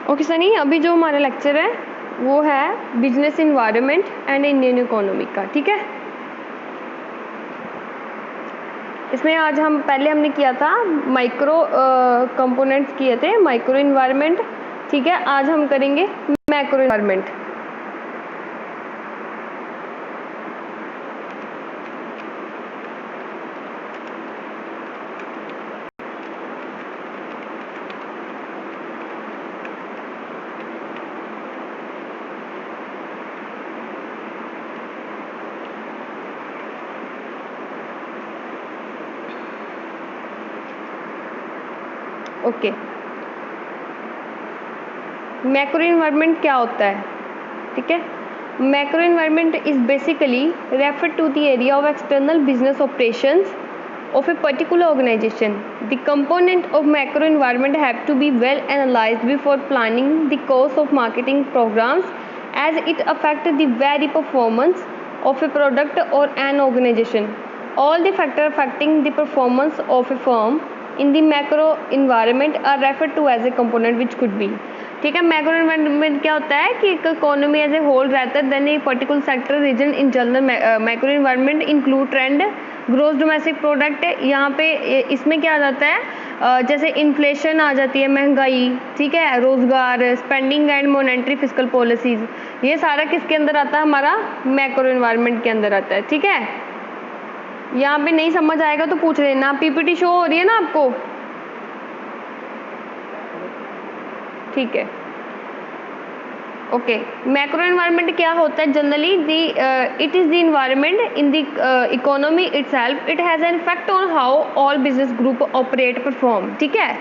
Okay Sunny, अभी जो हमारा लेक्चर है वो है business environment and Indian economy का, ठीक है। इसमें आज हमने किया था माइक्रो कंपोनेंट्स किए थे, माइक्रो इन्वायरमेंट, ठीक है। आज हम करेंगे macro environment. Okay, macro environment क्या होता है, ठीक है। Macro environment is basically refer to the area of external business operations of a particular organization. The component of macro environment have to be well analyzed before planning the course of marketing programs, as it affects the very performance of a product or an organization. All the factors affecting the performance of a firm in the macro environment are referred to as a component which could be, ठीक है। Macro environment क्या होता है कि economy as a whole रहता है, then a particular sector region in general. Macro environment include trend, gross domestic product, यहाँ पे इसमें क्या आ जाता है, जैसे इन्फ्लेशन आ जाती है, महंगाई, ठीक है, रोजगार, spending and monetary fiscal policies, ये सारा किसके अंदर आता है, हमारा मैक्रो इन्वायरमेंट के अंदर आता है, ठीक है। यहाँ पे नहीं समझ आएगा तो पूछ लेना। पीपीटी शो हो रही है ना आपको, ठीक है। ओके, मैक्रो एनवायरनमेंट क्या होता है generally, it is the environment in the economy itself, it has an effect on how all business group operate perform, ठीक है।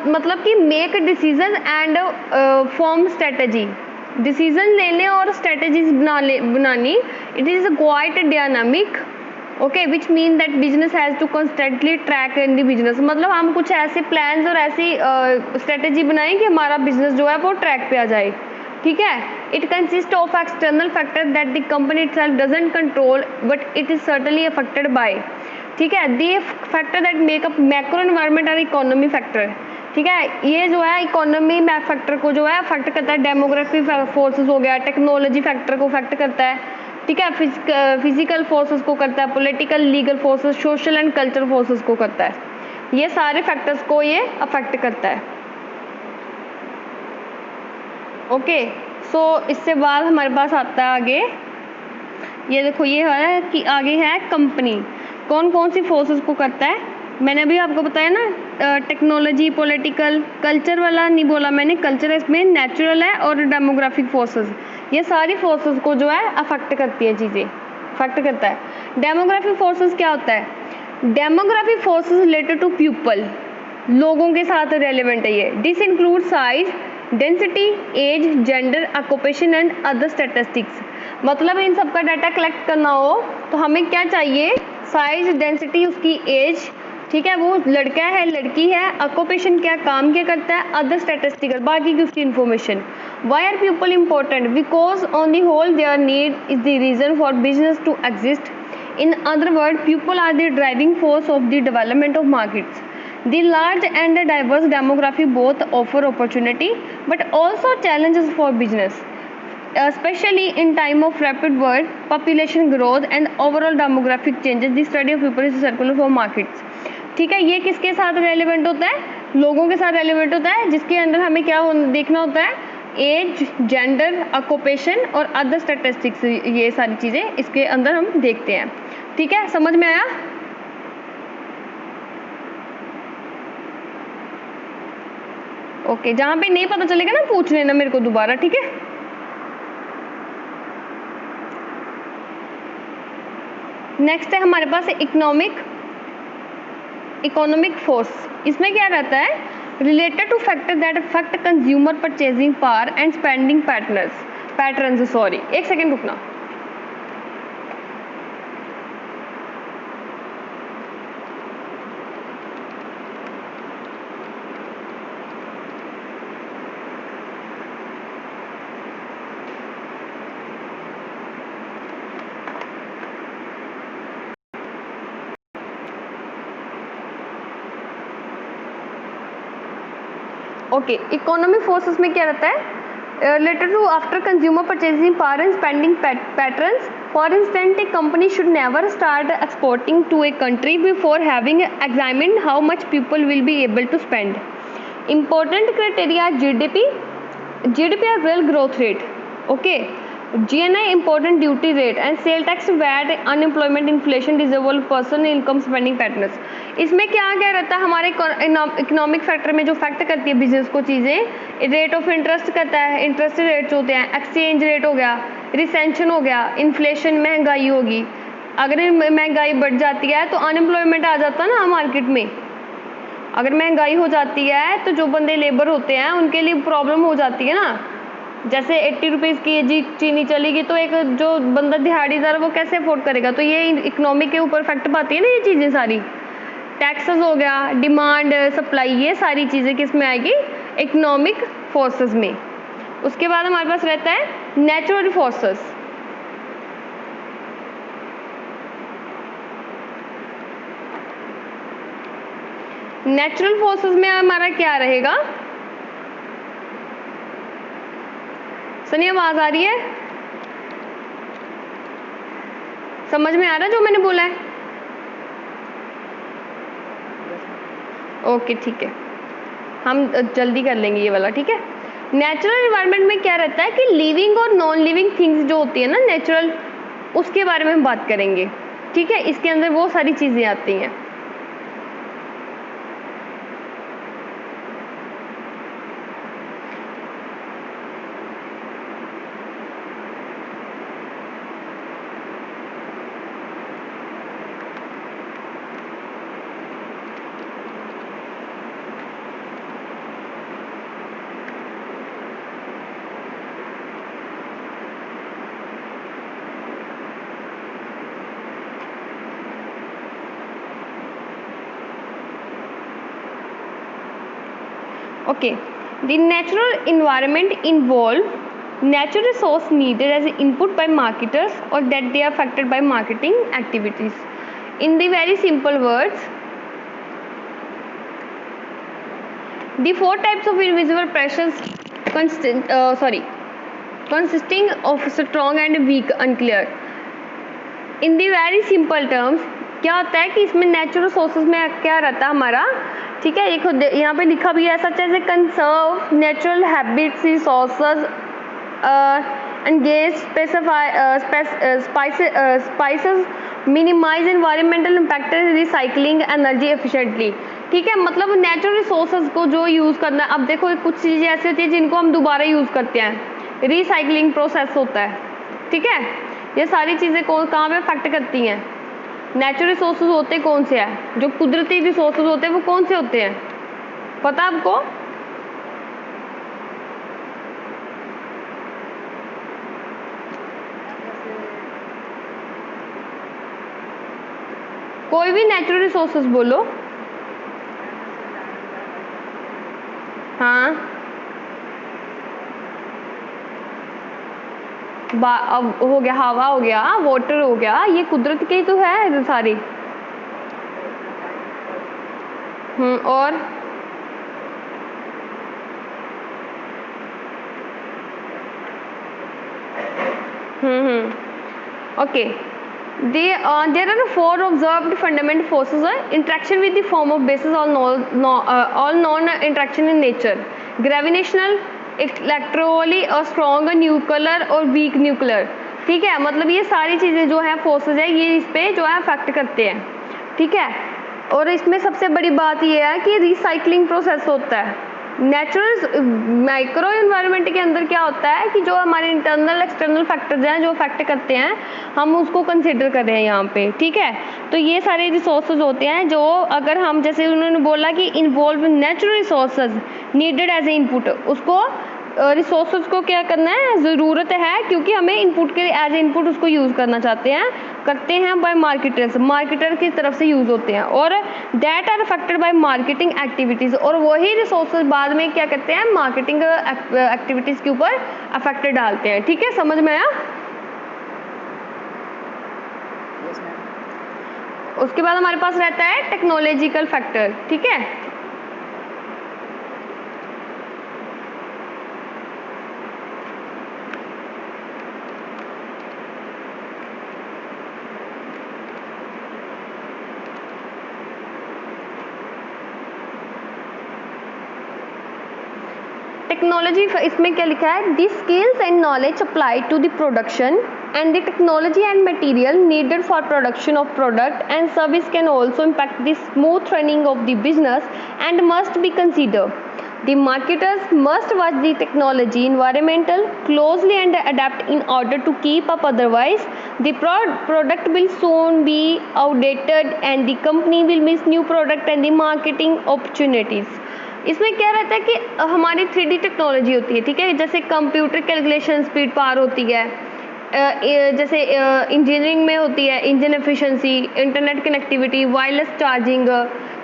मतलब कि make decision and form strategy, decision लेने और स्ट्रेटजीज बनानी, it is quite dynamic, okay, which mean that business has to constantly track in the business. मतलब हम कुछ ऐसे प्लान्स और ऐसी स्ट्रेटेजी बनाएं कि हमारा बिजनेस जो है वो ट्रैक पे आ जाए, ठीक है। It consist of external factor that the company itself doesn't control but it is certainly affected by, ठीक है। The factor that make up macro environment और इकोनॉमी फैक्टर, ठीक है। ये जो है इकोनॉमी फैक्टर को जो है अफेक्ट करता है, डेमोग्राफी फोर्सेस हो गया, टेक्नोलॉजी फैक्टर को अफेक्ट करता है, ठीक है, फिजिकल फोर्सेस को करता है, political legal forces, social and cultural forces को करता है, ये सारे फैक्टर्स को ये अफेक्ट करता है। ओके, सो इससे बाद हमारे पास आता है आगे, ये देखो, ये है कि आगे है कंपनी कौन कौन सी फोर्सेस को करता है। मैंने अभी आपको बताया ना, टेक्नोलॉजी, पॉलिटिकल, कल्चर वाला नहीं बोला मैंने, कल्चर इसमें नेचुरल है, और डेमोग्राफिक फोर्सेस, ये सारी फोर्सेस को जो है अफेक्ट करती है, चीज़ें अफेक्ट करता है। डेमोग्राफिक फोर्सेस क्या होता है, demographic forces related to people, लोगों के साथ रेलिवेंट है ये। This include size, density, age, gender, occupation and other statistics. मतलब इन सबका डाटा कलेक्ट करना हो तो हमें क्या चाहिए, साइज, डेंसिटी, उसकी एज, ठीक है, वो लड़का है लड़की है, ऑक्यूपेशन क्या, काम क्या करता है, अदर स्टैटिस्टिकल, बाकी की उसकी information. Why are people important, because on the whole their need is the reason for business to exist. In other words, people are the driving force of the development of markets. The large and diverse demography both offer opportunity but also challenges for business, especially in time of rapid world population growth and overall demographic changes. The study of people is circular for markets, ठीक है। ये किसके साथ relevant होता है, लोगों के साथ रेलिवेंट होता है, जिसके अंदर हमें क्या देखना होता है, एज, जेंडर, ऑक्यूपेशन और अदर स्टैटिस्टिक्स, ये सारी चीज़ें इसके अंदर हम देखते हैं, ठीक है। समझ में आया? ओके, जहाँ पे नहीं पता चलेगा ना पूछ लेना मेरे को दोबारा, ठीक है। नेक्स्ट है हमारे पास इकोनॉमिक फोर्स। इसमें क्या रहता है, related two factor that affect consumer purchasing power and spending patterns. Sorry, एक सेकेंड रुकना। ओके, इकोनॉमिक फोर्सेस में क्या रहता है? Related to after consumer purchasing power and spending patterns. For instance, a company should never start exporting to a country before having examined how much people will be able to spend. Important criteria: GDP or real growth rate. Okay. GNI important duty rate and sale tax, VAT, unemployment, inflation, disabled person, income, spending patterns. इसमें क्या क्या रहता है? हमारे economic factor में जो fact करती है बिजनेस को चीज़ें, रेट ऑफ इंटरेस्ट करता है, इंटरेस्ट रेट्स होते हैं, एक्सचेंज रेट हो गया, रिसेंशन हो गया, इन्फ्लेशन महंगाई होगी, अगर महंगाई बढ़ जाती है तो अनएम्प्लॉयमेंट आ जाता है ना मार्केट में। अगर महंगाई हो जाती है तो जो बंदे लेबर होते हैं उनके लिए प्रॉब्लम हो जाती है ना। जैसे 80 रुपीज़ की जी चीनी चलेगी तो एक जो बंदा दिहाड़ीदार वो कैसे अफोर्ड करेगा? तो ये इकोनॉमी के ऊपर इफेक्ट पाती है ना ये चीज़ें सारी। टैक्सेस हो गया, डिमांड, सप्लाई, ये सारी चीज़ें किस में आएगी? इकोनॉमिक फोर्सेस में। उसके बाद हमारे पास रहता है नेचुरल फोर्सेस। नेचुरल फोर्सेस में हमारा क्या रहेगा? सनी आवाज आ रही है? समझ में आ रहा है जो मैंने बोला है? ओके ठीक है, हम जल्दी कर लेंगे ये वाला, ठीक है। नेचुरल एनवायरनमेंट में क्या रहता है कि लिविंग और नॉन लिविंग थिंग्स जो होती है ना नेचुरल, उसके बारे में हम बात करेंगे, ठीक है। इसके अंदर वो सारी चीज़ें आती हैं। Okay, the natural environment involve natural resource needed as input by marketers or that they are affected by marketing activities. In the very simple words, the four types of invisible pressures consisting of strong and weak, unclear. In the very simple terms, क्या होता है कि इसमें natural resources में क्या रहता है हमारा, ठीक है। देखो यहाँ पे लिखा भी है such as a conserve natural habits resources engage spices minimize environmental impact, recycling energy efficiently, ठीक है। मतलब नेचुरल रिसोर्सेज को जो यूज़ करना है, अब देखो कुछ चीज़ें ऐसी होती है जिनको हम दोबारा यूज़ करते हैं, रिसाइकलिंग प्रोसेस होता है, ठीक है। ये सारी चीज़ें कहाँ पे अफेक्ट करती हैं? नेचुरल रिसोर्सेज होते कौन से हैं? जो कुदरती रिसोर्सेज होते हैं वो कौन से होते हैं, पता आपको? कोई भी नेचुरल रिसोर्सेज बोलो। हाँ, अब हो गया, हवा हो गया, वाटर हो गया, ये कुदरत के ही तो है सारी। और okay, there are four observed fundamental forces: interaction with the form of basis, all non interaction in nature, gravitational, इलेक्ट्रोली और स्ट्रॉन्ग न्यूक्लियर और वीक न्यूक्लियर, ठीक है। मतलब ये सारी चीज़ें जो है फोर्सेज है ये इस पे जो है अफेक्ट करते हैं, ठीक है। और इसमें सबसे बड़ी बात ये है कि रिसाइकलिंग प्रोसेस होता है। नेचुरल माइक्रो एनवायरनमेंट के अंदर क्या होता है कि जो हमारे इंटरनल एक्सटर्नल फैक्टर्स हैं जो अफेक्ट करते हैं, हम उसको कंसिडर कर रहे हैं यहाँ पे, ठीक है। तो ये सारे रिसोर्सेज होते हैं जो, अगर हम जैसे उन्होंने बोला कि involve natural resources needed as a input, उसको रिसोर्सेज को क्या करना है, ज़रूरत है, क्योंकि हमें इनपुट के एज ए इनपुट उसको यूज़ करना करते हैं बाय मार्केटर्स, मार्केटर की तरफ से यूज़ होते हैं, और that are affected by marketing activities, और वही रिसोर्सेज बाद में क्या करते हैं, मार्केटिंग एक्टिविटीज़ के ऊपर अफेक्ट डालते हैं, ठीक है। समझ में आया? उसके बाद हमारे पास रहता है टेक्नोलॉजिकल फैक्टर, ठीक है। टेक्नोलॉजी, इसमें क्या लिखा है, the skills and knowledge applied to the production and the technology and material needed for production of product and service can also impact the smooth running of the business and must be considered. The marketers must watch the technology environmental closely and adapt in order to keep up, otherwise the product will soon be outdated and the company will miss new product and the marketing opportunities. इसमें क्या रहता है कि हमारी 3D technology होती है, ठीक है, जैसे कंप्यूटर कैलकुलेशन स्पीड पार होती है, जैसे इंजीनियरिंग में होती है engine efficiency, internet connectivity, wireless charging,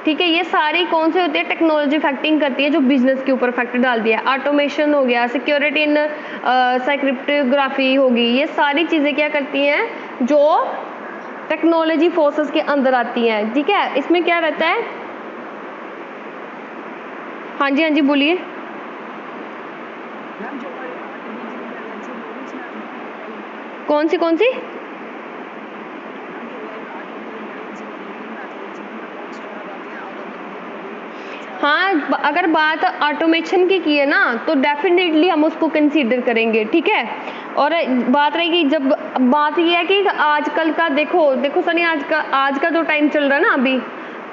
ठीक है, ये सारी कौन से होती है, टेक्नोलॉजी इफेक्टिंग करती है जो बिजनेस के ऊपर इफेक्ट डालती है। ऑटोमेशन हो गया, सिक्योरिटी इन क्रिप्टोग्राफी होगी, ये सारी चीज़ें क्या करती हैं जो टेक्नोलॉजी फोर्सेस के अंदर आती हैं, ठीक है। इसमें क्या रहता है, हाँ जी बोलिए। कौन सी हाँ, अगर बात ऑटोमेशन की है ना तो डेफिनेटली हम उसको कंसीडर करेंगे, ठीक है। और बात रहेगी, जब बात ये है कि आजकल का देखो सनी, आज का जो टाइम चल रहा है ना अभी,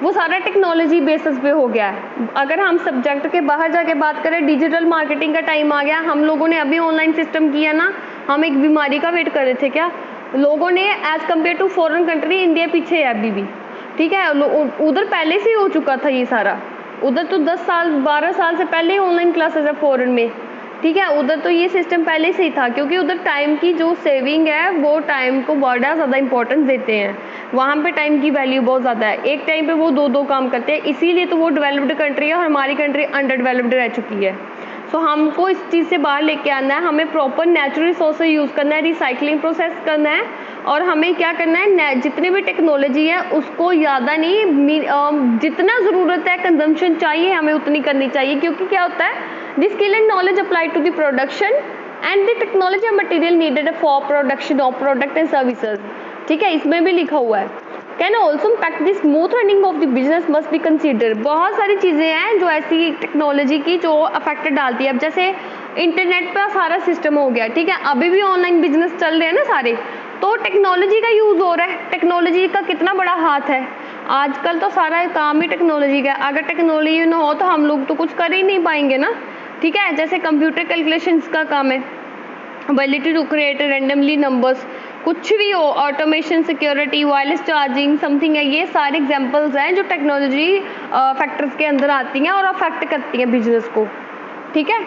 वो सारा टेक्नोलॉजी बेसिस पे हो गया है। अगर हम सब्जेक्ट के बाहर जाके बात करें, डिजिटल मार्केटिंग का टाइम आ गया। हम लोगों ने अभी ऑनलाइन सिस्टम किया ना, हम एक बीमारी का वेट कर रहे थे क्या, लोगों ने as compare to foreign country India पीछे है अभी भी, ठीक है। उधर पहले से ही हो चुका था ये सारा, उधर तो 10 साल 12 साल से पहले ही ऑनलाइन क्लासेस है फॉरेन में, ठीक है। उधर तो ये सिस्टम पहले से ही था, क्योंकि उधर टाइम की जो सेविंग है वो टाइम को बहुत ज़्यादा इंपॉर्टेंस देते हैं। वहाँ पे टाइम की वैल्यू बहुत ज़्यादा है, एक टाइम पे वो दो काम करते हैं, इसीलिए तो वो डेवलप्ड कंट्री है और हमारी कंट्री अंडर डेवलप्ड रह चुकी है। सो हमको इस चीज़ से बाहर लेके आना है, हमें प्रॉपर नेचुरल रिसोर्सेज यूज़ करना है, रिसाइकलिंग प्रोसेस करना है, और हमें क्या करना है, जितनी भी टेक्नोलॉजी है उसको ज़्यादा नहीं, जितना ज़रूरत है कंजम्पशन चाहिए हमें उतनी करनी चाहिए। क्योंकि क्या होता है, the skill and knowledge applied to the production and the technology and material needed for production of product and services, ठीक है, इसमें भी लिखा हुआ है। Can also impact the smooth running of the business must be consider. बहुत सारी चीज़ें हैं जो ऐसी टेक्नोलॉजी की जो अफेक्ट डालती है। अब जैसे इंटरनेट पर सारा सिस्टम हो गया, ठीक है, अभी भी ऑनलाइन बिजनेस चल रहे हैं ना सारे, तो टेक्नोलॉजी का यूज़ हो रहा है। टेक्नोलॉजी का कितना बड़ा हाथ है, आजकल तो सारा काम ही टेक्नोलॉजी का। अगर टेक्नोलॉजी ना हो तो हम लोग तो कुछ कर ही नहीं पाएंगे ना, ठीक है। जैसे कंप्यूटर कैलकुलेशंस का काम है, ability to create randomly numbers, कुछ भी हो, automation, security, wireless charging, something है, ये सारे एग्जांपल्स हैं जो टेक्नोलॉजी फैक्टर्स के अंदर आती हैं और अफेक्ट करती हैं बिजनेस को, ठीक है।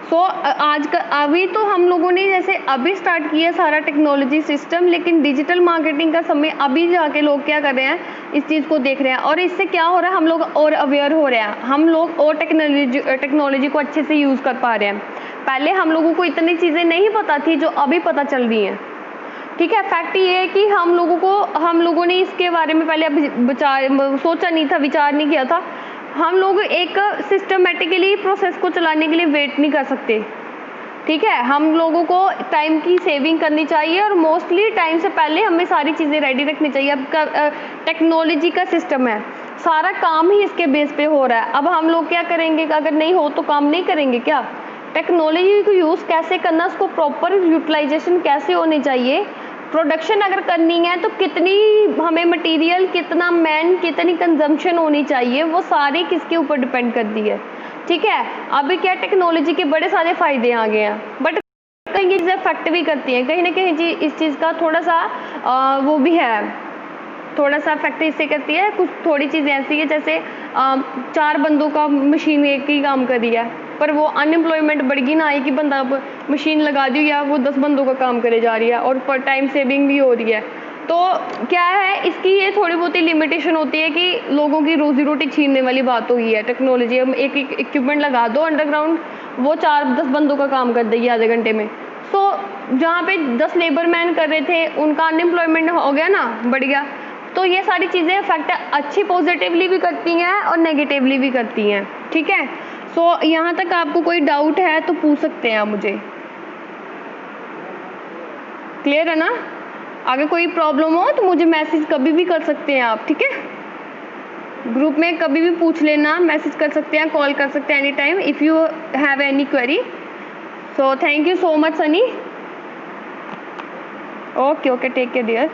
सो आज का अभी तो हम लोगों ने जैसे अभी स्टार्ट किया सारा टेक्नोलॉजी सिस्टम, लेकिन डिजिटल मार्केटिंग का समय अभी जाके लोग क्या कर रहे हैं, इस चीज़ को देख रहे हैं, और इससे क्या हो रहा है, हम लोग और अवेयर हो रहे हैं, हम लोग और टेक्नोलॉजी को अच्छे से यूज़ कर पा रहे हैं। पहले हम लोगों को इतनी चीज़ें नहीं पता थी जो अभी पता चल रही हैं, ठीक है। फैक्ट ये है कि हम लोगों ने इसके बारे में पहले सोचा नहीं था, विचार नहीं किया था। हम लोग एक सिस्टमेटिकली प्रोसेस को चलाने के लिए वेट नहीं कर सकते, ठीक है। हम लोगों को टाइम की सेविंग करनी चाहिए और मोस्टली टाइम से पहले हमें सारी चीज़ें रेडी रखनी चाहिए। अब टेक्नोलॉजी का सिस्टम है, सारा काम ही इसके बेस पे हो रहा है। अब हम लोग क्या करेंगे, अगर नहीं हो तो काम नहीं करेंगे क्या? टेक्नोलॉजी को यूज़ कैसे करना, उसको प्रॉपर यूटिलाइजेशन कैसे होनी चाहिए, प्रोडक्शन अगर करनी है तो कितनी हमें मटेरियल, कितना मैन, कितनी कंजम्पशन होनी चाहिए, वो सारे किसके ऊपर डिपेंड करती है, ठीक है। अभी क्या टेक्नोलॉजी के बड़े सारे फायदे आ गए हैं, बट कहीं चीज़ें इफेक्ट भी करती हैं, कहीं ना कहीं इस चीज़ का थोड़ा सा वो भी है, थोड़ा सा इफेक्ट इससे करती है। कुछ थोड़ी चीज़ें ऐसी है जैसे 4 बंदों का मशीन एक ही काम कर रही है, पर वो अनएम्प्लॉयमेंट बढ़ गई ना, एक ही बंदा मशीन लगा दी या वो 10 बंदों का काम करे जा रही है, और पर टाइम सेविंग भी हो रही है। तो क्या है, इसकी ये थोड़ी बहुत ही लिमिटेशन होती है कि लोगों की रोजी रोटी छीनने वाली बात हो गई है। टेक्नोलॉजी हम एक इक्विपमेंट लगा दो अंडरग्राउंड, वो 4-10 बंदों का काम कर देगी आधे घंटे में। सो जहाँ पे 10 लेबर मैन कर रहे थे उनका अनएम्प्लॉयमेंट हो गया ना, बढ़ गया। तो ये सारी चीज़ें इफेक्ट अच्छी पॉजिटिवली भी करती हैं और नेगेटिवली भी करती हैं, ठीक है। सो यहाँ तक आपको कोई डाउट है तो पूछ सकते हैं आप मुझे, क्लियर है ना? अगर कोई प्रॉब्लम हो तो मुझे मैसेज कभी भी कर सकते हैं आप, ठीक है। ग्रुप में कभी भी पूछ लेना, मैसेज कर सकते हैं, कॉल कर सकते हैं any time if you have any query. So thank you so much Sunny. Okay okay, take care dear.